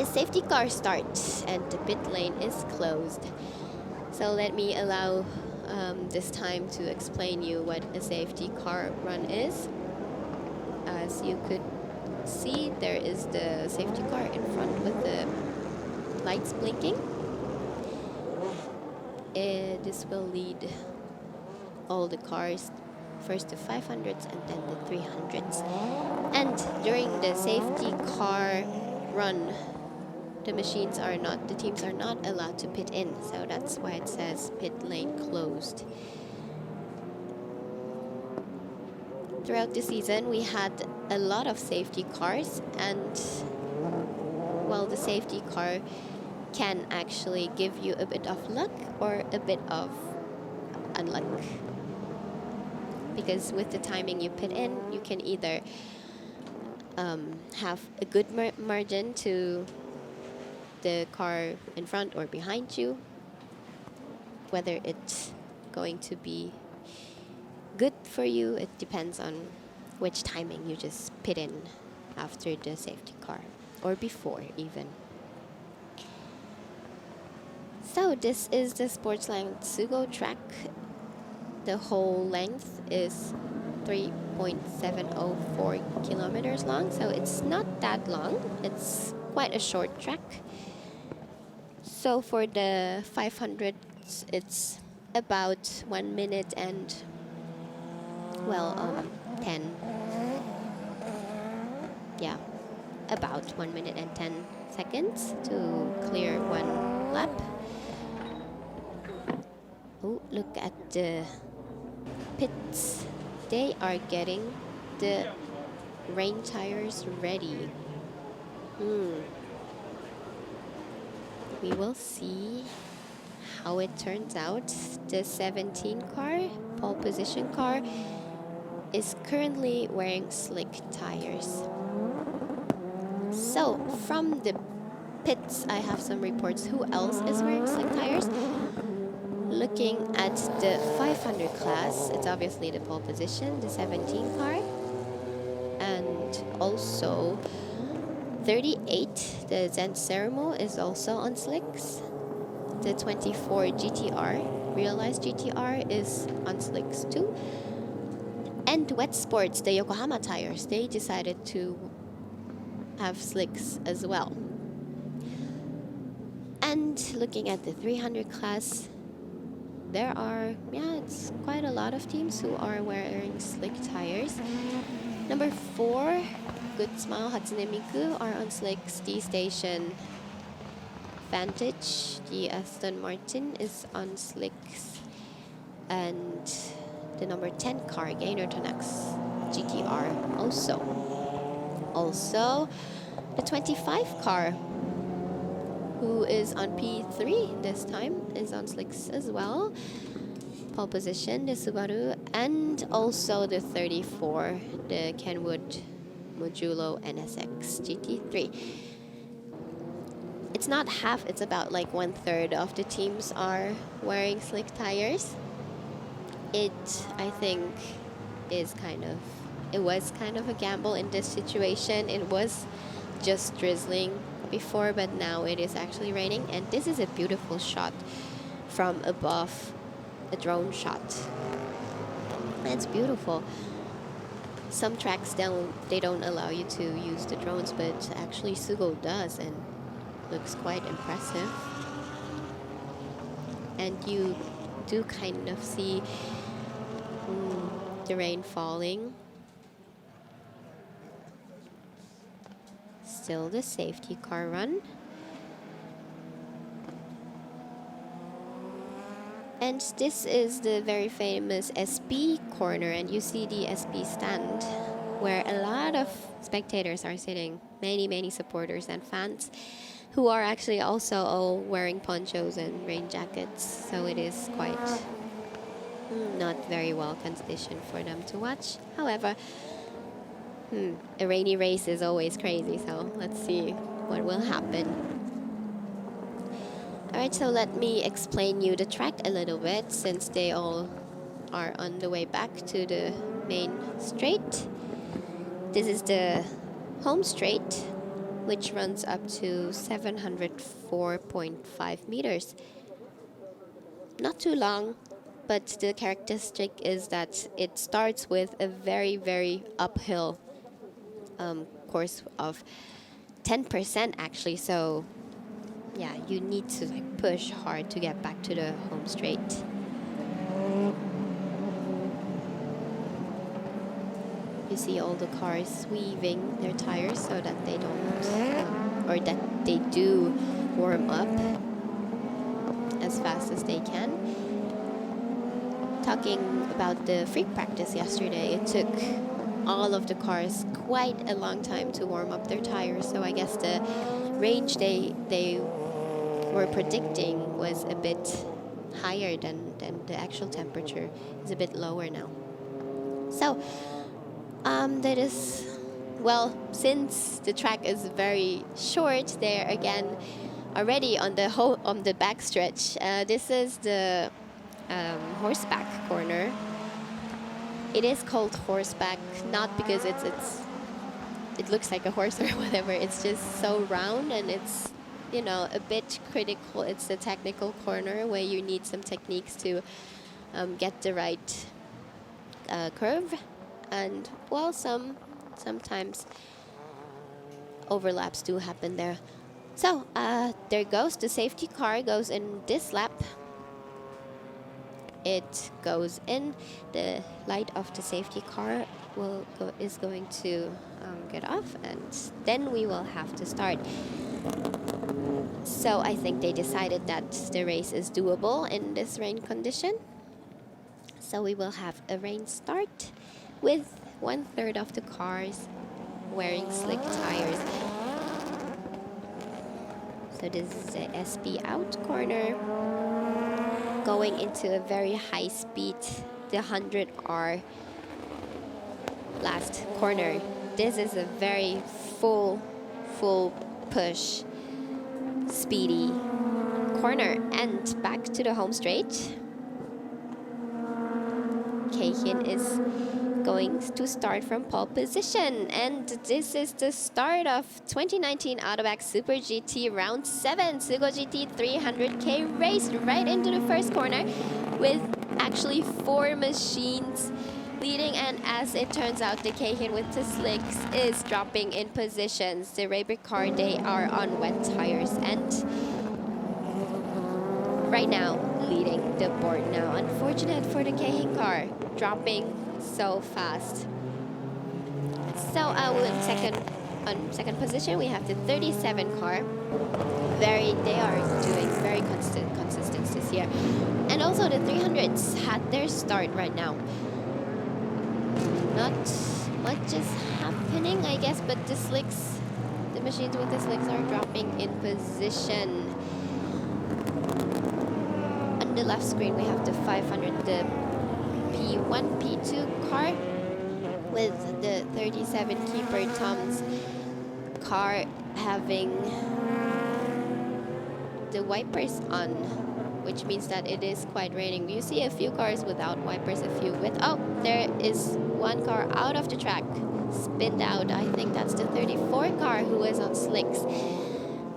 is safety car start and the pit lane is closed. So let me allow this time to explain you what a safety car run is. As you could see, there is the safety car in front with the lights blinking. This will lead all the cars first to 500s and then the 300s. And during the safety car run, the teams are not allowed to pit in, so that's why it says pit lane closed. Throughout the season, we had a lot of safety cars, and well, the safety car can actually give you a bit of luck or a bit of unluck. Because with the timing you put in, you can either have a good margin to the car in front or behind you. Whether it's going to be good for you, it depends on which timing you just put in after the safety car or before even. So this is the Sportsline SUGO track. The whole length is 3.704 kilometers long, so it's not that long. It's quite a short track. So for the 500s, it's about 1 minute and, well, 10. Yeah, about 1 minute and 10 seconds to clear one lap. Oh, look at the pits. They are getting the rain tires ready. We will see how it turns out. The 17 car, pole position car, is currently wearing slick tires. So from the pits, I have some reports. Who else is wearing slick tires? Looking at the 500 class, it's obviously the pole position, the 17 car, and also 38, the Zen Ceremo is also on slicks. The 24 GTR, realized GTR, is on slicks too. And Wet Sports, the Yokohama tires, they decided to have slicks as well. And looking at the 300 class, there are, it's quite a lot of teams who are wearing slick tires. Number 4, Good Smile Hatsune Miku are on slicks. D-Station Vantage, the Aston Martin, is on slicks. And the number 10 car, Gainer Tonax GTR, also. Also, the 25 car, who is on P3 this time, is on slicks as well. Pole position, the Subaru, and also the 34, the Kenwood Modulo NSX GT3. It's not half, it's about like 1/3 of the teams are wearing slick tires. It, I think, was kind of a gamble in this situation. It was just drizzling before, but now it is actually raining, and this is a beautiful shot from above, a drone shot. It's beautiful. Some tracks they don't allow you to use the drones, but actually SUGO does, and looks quite impressive. And you do kind of see the rain falling. Still the safety car run. And this is the very famous SB corner, and you see the SB stand where a lot of spectators are sitting, many supporters and fans who are actually also all wearing ponchos and rain jackets, so it is quite not very well conditioned for them to watch. However, a rainy race is always crazy, so let's see what will happen. Alright, so let me explain you the track a little bit, since they all are on the way back to the main straight. This is the home straight, which runs up to 704.5 meters. Not too long, but the characteristic is that it starts with a very, very uphill course of 10% actually. So yeah, you need to like push hard to get back to the home straight. You see all the cars weaving their tires so that they don't, or that they do warm up as fast as they can. Talking about the free practice yesterday, it took all of the cars quite a long time to warm up their tires. So I guess the range they were predicting was a bit higher than the actual temperature. Is a bit lower now. So that is, well, since the track is very short, they're again already on the backstretch. This is the horseback corner. It is called horseback not because it looks like a horse or whatever. It's just so round and it's, you know, a bit critical. It's the technical corner where you need some techniques to get the right curve, and well, sometimes overlaps do happen there. So there goes the safety car, goes in this lap. It goes in. The light of the safety car is going to get off, and then we will have to start. So I think they decided that the race is doable in this rain condition. So we will have a rain start with 1/3 of the cars wearing slick tires. So this is the SB out corner, going into a very high speed, the 100R last corner. This is a very full push, speedy corner, and back to the home straight. Keihin is going to start from pole position, and this is the start of 2019 AUTOBACS Super GT Round 7 SUGO GT 300K race right into the first corner with actually 4 machines leading, and as it turns out, the Keihin with the slicks is dropping in positions. The Raybrick car, they are on wet tires and right now leading the board now. Unfortunate for the Keihin car, dropping so fast. So on second position we have the 37 car. They are doing very consistent this year. And also the 300s had their start right now. Not much is happening, I guess, but the machines with the slicks are dropping in position. On the left screen we have the 500, the P1, P2 car with the 37 keeper Tom's car having the wipers on, which means that it is quite raining. You see a few cars without wipers, a few with. Oh, there is one car out of the track, spinned out. I think that's the 34 car who is on slicks.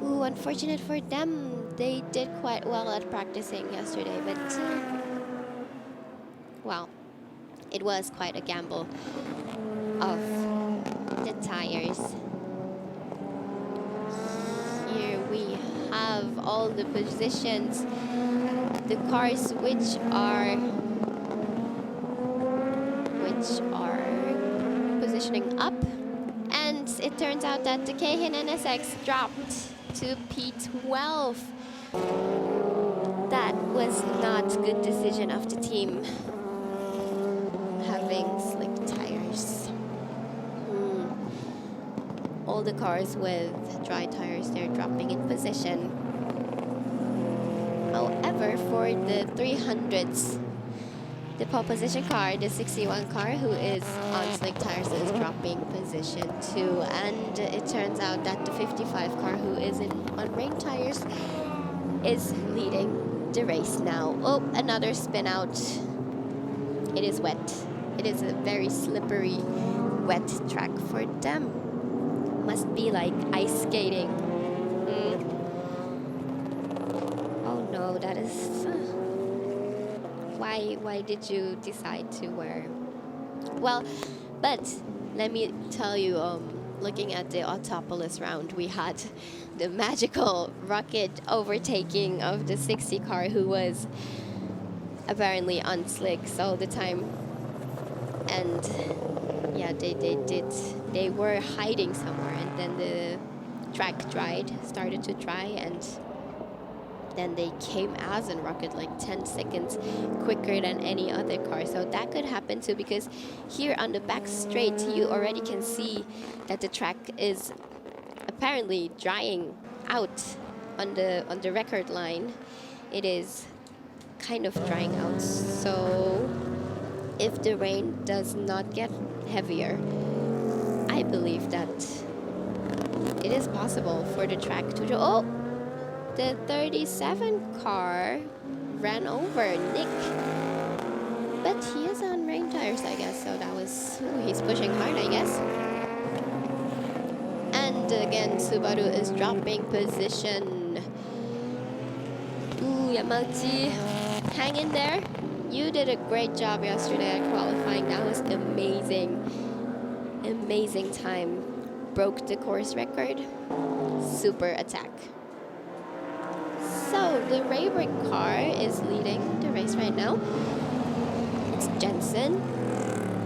Ooh, unfortunate for them. They did quite well at practicing yesterday, but well, it was quite a gamble of the tires. Here we have all the positions, the cars which are positioning up, and it turns out that the Keihin NSX dropped to P12. That was not a good decision of the team, having slick tires. All the cars with dry tires, they're dropping in position. However, for the 300s, the pole position car, the 61 car who is on slick tires, is dropping position too. And it turns out that the 55 car who is on rain tires is leading the race now. Oh, another spin out. It is wet. It is a very slippery, wet track for them. Must be like ice skating. Oh no, that is... Why did you decide to wear... Well, but let me tell you, looking at the Autopolis round, we had the magical rocket overtaking of the 60 car, who was apparently on slicks all the time. And yeah, they were hiding somewhere, and then the track started to dry, and then they came as a rocket like 10 seconds quicker than any other car. So that could happen too, because here on the back straight, you already can see that the track is apparently drying out on the record line. It is kind of drying out. So if the rain does not get heavier, I believe that it is possible for the track to do... Oh! The 37 car ran over Nick, but he is on rain tires, I guess, so that was... Ooh, he's pushing hard, I guess. And again, Subaru is dropping position. Ooh, Yamauchi, hang in there. You did a great job yesterday at qualifying. That was amazing. Amazing time. Broke the course record. Super attack. So the Raybrick car is leading the race right now. It's Jensen.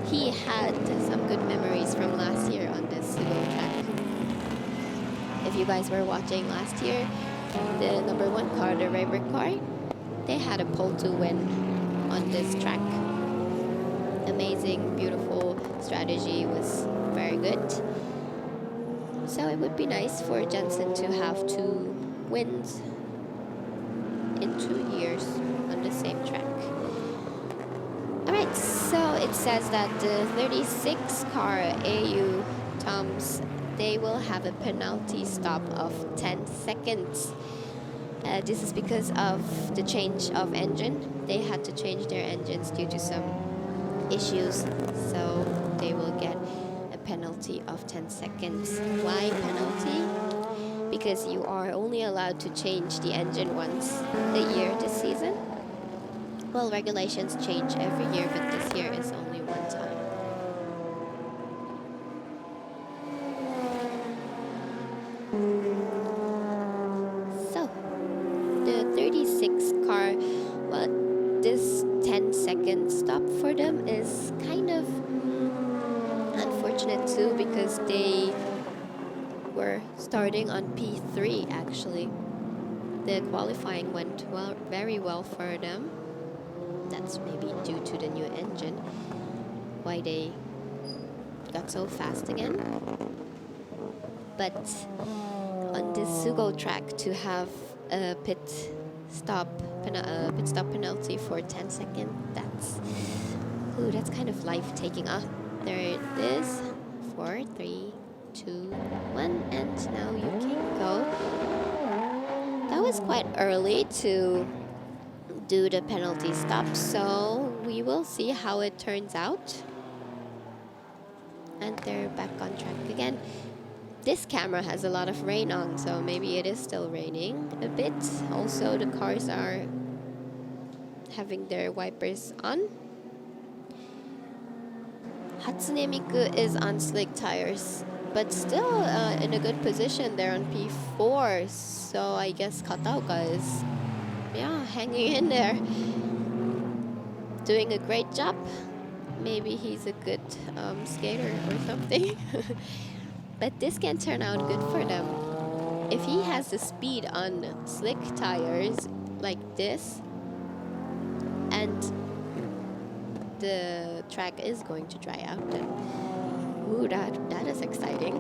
He had some good memories from last year on this SUGO track. If you guys were watching last year, the number 1 car, the Raybrick car, they had a pole to win on this track. Amazing, beautiful strategy, was very good. So it would be nice for Jensen to have 2 wins in 2 years on the same track. Alright, so it says that the 36 car AU Toms, they will have a penalty stop of 10 seconds. This is because of the change of engine. They had to change their engines due to some issues, so they will get a penalty of 10 seconds. Why penalty? Because you are only allowed to change the engine once a year this season. Well, regulations change every year, but this year is only one time. So, the 36 car, well, this 10-second stop for them is kind of unfortunate too, because they were starting on P3 actually. The qualifying went well, very well for them. That's maybe due to the new engine, why they got so fast again. But on this SUGO track, to have a pit stop penalty for 10 seconds, that's kind of life-taking. There it is. 4, 3, 2, 1, and now you can go. That was quite early to do the penalty stop, so we will see how it turns out. And they're back on track again. This camera has a lot of rain on, so maybe it is still raining a bit. Also, the cars are having their wipers on. Hatsune Miku is on slick tires, but still in a good position. They're on P4, so I guess Kataoka is, yeah, hanging in there, doing a great job. Maybe he's a good skater or something. But this can turn out good for them. If he has the speed on slick tires like this, and the track is going to dry out, then ooh, that is exciting.